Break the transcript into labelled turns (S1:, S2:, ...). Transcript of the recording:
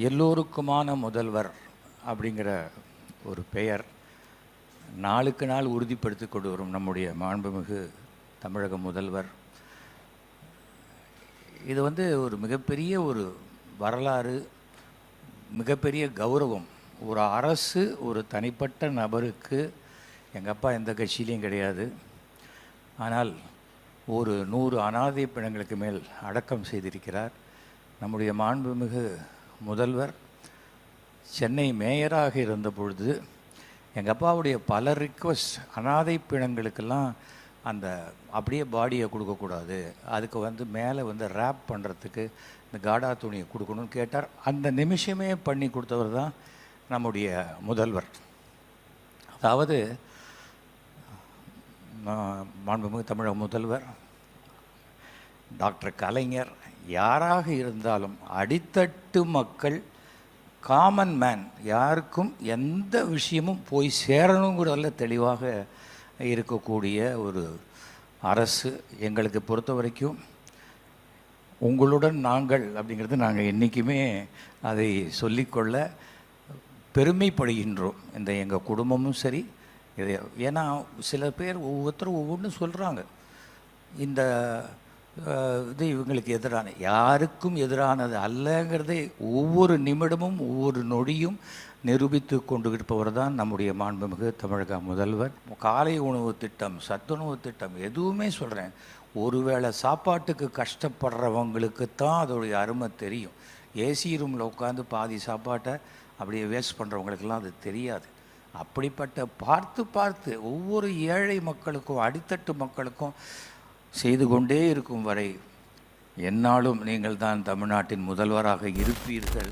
S1: எல்லோருக்குமான முதல்வர் அப்படிங்கிற ஒரு பெயர் நாளுக்கு நாள் உறுதிப்படுத்தி கொண்டு வரும் நம்முடைய மாண்புமிகு தமிழக முதல்வர். இது ஒரு மிகப்பெரிய ஒரு வரலாறு, மிகப்பெரிய கௌரவம். ஒரு அரசு ஒரு தனிப்பட்ட நபருக்கு, எங்கள் அப்பா எந்த கட்சியிலையும் கிடையாது, ஆனால் ஒரு 100 அனாதை பிணங்களுக்கு மேல் அடக்கம் செய்திருக்கிறார். நம்முடைய மாண்புமிகு முதல்வர் சென்னை மேயராக இருந்த பொழுது எங்கள் அப்பாவுடைய பல ரிக்வஸ்ட், அனாதை பிணங்களுக்கெல்லாம் அந்த அப்படியே பாடியை கொடுக்கக்கூடாது, அதுக்கு மேலே ரேப் பண்ணுறதுக்கு இந்த காடா துணியை கொடுக்கணும்னு கேட்டார். அந்த நிமிஷமே பண்ணி கொடுத்தவர் தான் நம்முடைய முதல்வர். அதாவது மாண்புமிகு தமிழக முதல்வர் டாக்டர் கலைஞர் யாராக இருந்தாலும் அடித்தட்டு மக்கள், காமன் மேன், யாருக்கும் எந்த விஷயமும் போய் சேரணுங்கிறதுல தெளிவாக இருக்கக்கூடிய ஒரு அரசு. எங்களுக்கு பொறுத்த வரைக்கும் உங்களுடன் நாங்கள் அப்படிங்கிறது நாங்கள் என்றைக்குமே அதை சொல்லிக்கொள்ள பெருமைப்படுகின்றோம். இந்த எங்கள் குடும்பமும் சரி. இது ஏன்னா சில பேர் ஒவ்வொருத்தரும் ஒவ்வொன்றும் சொல்கிறாங்க. இந்த இது இவங்களுக்கு எதிரான, யாருக்கும் எதிரானது அல்லங்கிறதை ஒவ்வொரு நிமிடமும் ஒவ்வொரு நொடியும் நிரூபித்து கொண்டு இருப்பவர் தான் நம்முடைய மாண்புமிகு தமிழக முதல்வர். காலை உணவு திட்டம், சத்துணவு திட்டம், எதுவுமே சொல்கிறேன், ஒருவேளை சாப்பாட்டுக்கு கஷ்டப்படுறவங்களுக்கு தான் அதோடைய அருமை தெரியும். ஏசி ரூமில் உட்காந்து பாதி சாப்பாட்டை அப்படியே வேஸ்ட் பண்ணுறவங்களுக்கெல்லாம் அது தெரியாது. அப்படிப்பட்ட பார்த்து ஒவ்வொரு ஏழை மக்களுக்கும் அடித்தட்டு மக்களுக்கும் செய்து கொண்டே இருக்கும் வரை எந்நாளும் நீங்கள் தான் தமிழ்நாட்டின் முதல்வராக இருப்பீர்கள்.